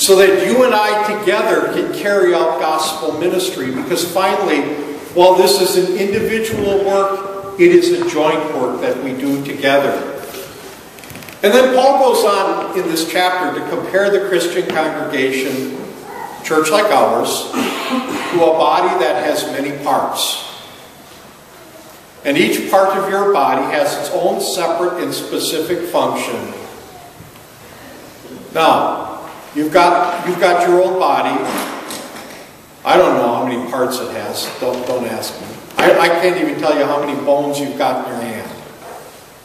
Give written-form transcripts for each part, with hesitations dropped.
so that you and I together can carry out gospel ministry. Because finally, while this is an individual work, it is a joint work that we do together. And then Paul goes on in this chapter to compare the Christian congregation, church like ours, to a body that has many parts. And each part of your body has its own separate and specific function. Now, you've got your own body. I don't know how many parts it has. Don't ask me. I can't even tell you how many bones you've got in your hand.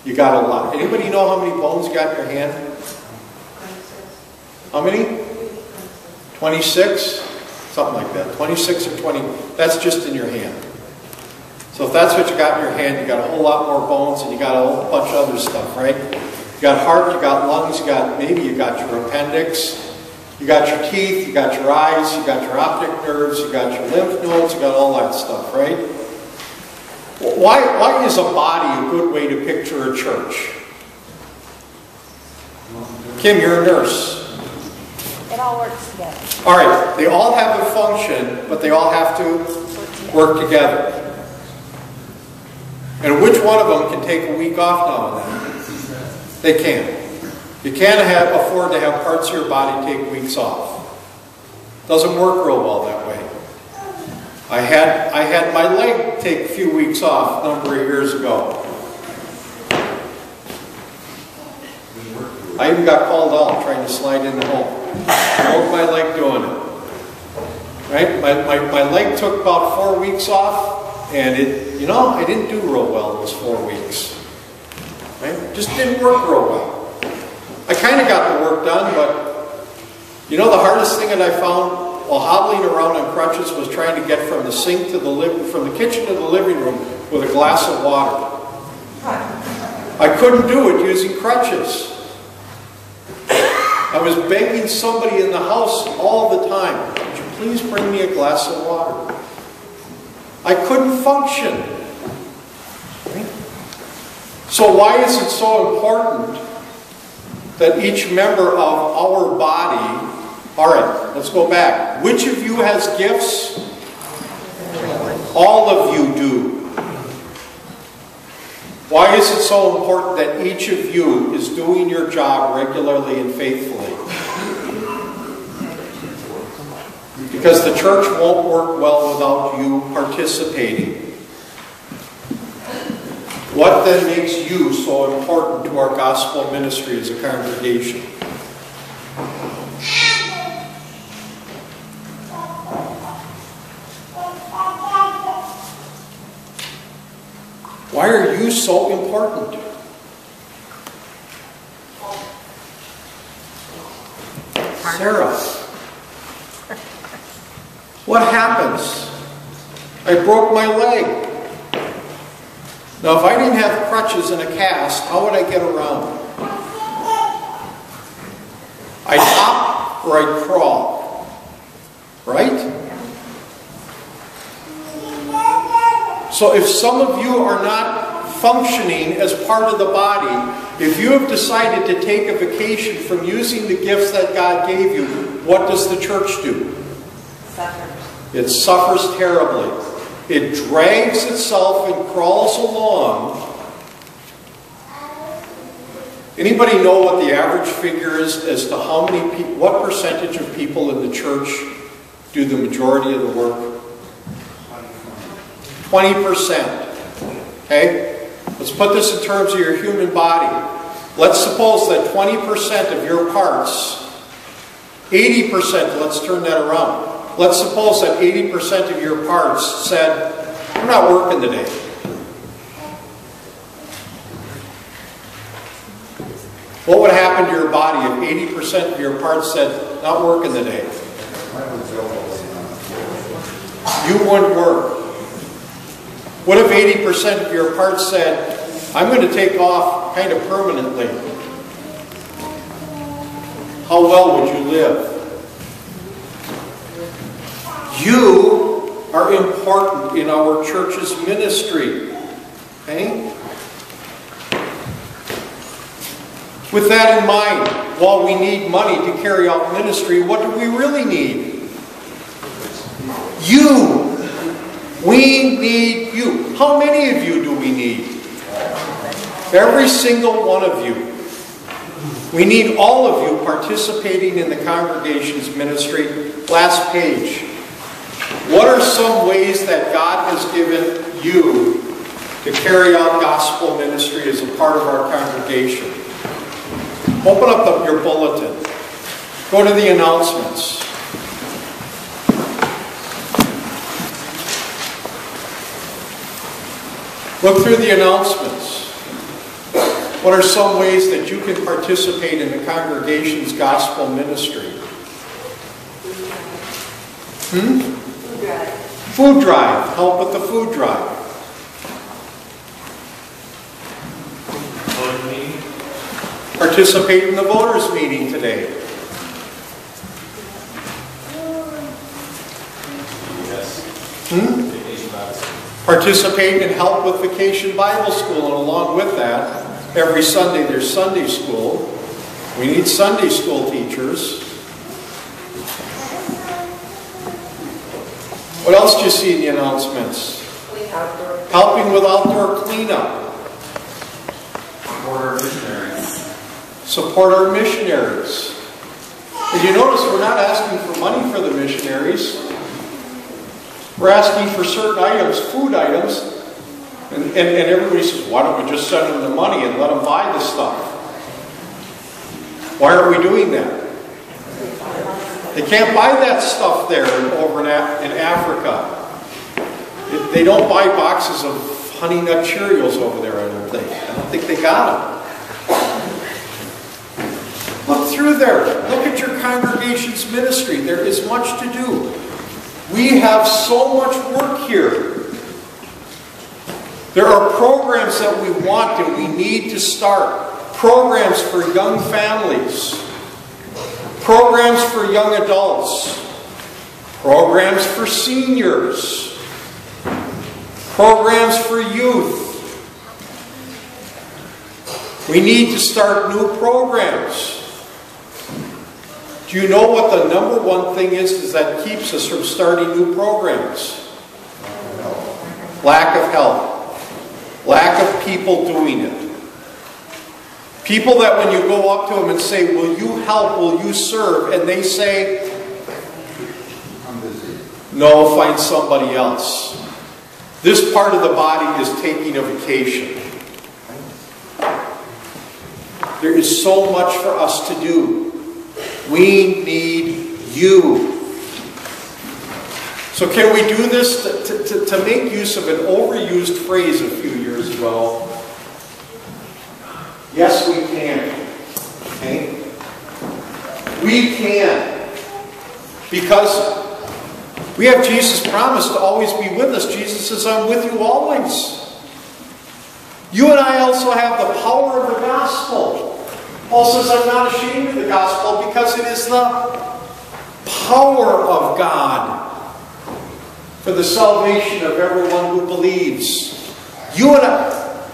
You got a lot. Anybody know how many bones you got in your hand? 26. How many? 26? Something like that. 26 or 20. That's just in your hand. So if that's what you got in your hand, you got a whole lot more bones and you got a whole bunch of other stuff, right? You got heart, you got lungs, maybe you got your appendix, you got your teeth, you got your eyes, you got your optic nerves, you got your lymph nodes, you got all that stuff, right? Why is a body a good way to picture a church? Kim, you're a nurse. It all works together. All right, they all have a function, but they all have to work together. And which one of them can take a week off now and then? They can. You can't afford to have parts of your body take weeks off. Doesn't work real well that way. I had my leg take a few weeks off a number of years ago. I even got called out trying to slide in the home. Broke my leg doing it. Right? My leg took about 4 weeks off, and I didn't do real well those 4 weeks. Right? Just didn't work real well. I kind of got the work done, but the hardest thing that I found while hobbling around on crutches was trying to get from the sink to from the kitchen to the living room with a glass of water. I couldn't do it using crutches. I was begging somebody in the house all the time, "Would you please bring me a glass of water?" I couldn't function. Right? So why is it so important that each member of our body... All right, let's go back. Which of you has gifts? All of you do. Why is it so important that each of you is doing your job regularly and faithfully? Because the church won't work well without you participating. What then makes you so important to our gospel ministry as a congregation? Why are you so important? Sarah, what happens? I broke my leg. Now, if I didn't have crutches and a cast, how would I get around? I'd hop or I'd crawl. Right? So if some of you are not functioning as part of the body, if you have decided to take a vacation from using the gifts that God gave you, what does the church do? Suffers. It suffers terribly. It drags itself and crawls along. Anybody know what the average figure is as to how many people, what percentage of people in the church do the majority of the work? 20%. Okay? Let's put this in terms of your human body. Let's suppose that 20% of your parts, 80%, let's turn that around. Let's suppose that 80% of your parts said, "I'm not working today." What would happen to your body if 80% of your parts said, "Not working today"? You wouldn't work. What if 80% of your parts said, "I'm going to take off kind of permanently"? How well would you live? You are important in our church's ministry. Okay? With that in mind, while we need money to carry out ministry, what do we really need? You. We need you. How many of you do we need? Every single one of you. We need all of you participating in the congregation's ministry. Last page. What are some ways that God has given you to carry out gospel ministry as a part of our congregation? Open up your bulletin. Go to the announcements. Look through the announcements. What are some ways that you can participate in the congregation's gospel ministry? Food drive. Food drive. Help with the food drive. Voter meeting. Participate in the voters' meeting today. Yes. Vacation Bible school. Participate and help with Vacation Bible School, and along with that, every Sunday there's Sunday school. We need Sunday school teachers. What else do you see in the announcements? Helping with outdoor cleanup. Support our missionaries. Support our missionaries. Did you notice we're not asking for money for the missionaries? We're asking for certain items, food items, and everybody says, why don't we just send them the money and let them buy the stuff? Why aren't we doing that? They can't buy that stuff there over in Africa. They don't buy boxes of Honey Nut Cheerios over there, I don't think. I don't think they got them. Look through there. Look at your congregation's ministry. There is much to do. We have so much work here. There are programs that we want and we need to start. Programs for young families. Programs for young adults. Programs for seniors. Programs for youth. We need to start new programs. Do you know what the number one thing is that keeps us from starting new programs? Lack of help. Lack of people doing it. People that when you go up to them and say, will you help, will you serve? And they say, I'm busy. No, find somebody else. This part of the body is taking a vacation. There is so much for us to do. We need you. So can we do this to make use of an overused phrase a few years ago? Yes, we can. Okay? We can. Because we have Jesus' promise to always be with us. Jesus says, I'm with you always. You and I also have the power of the gospel. Paul says, I'm not ashamed of the gospel because it is the power of God for the salvation of everyone who believes. You and I,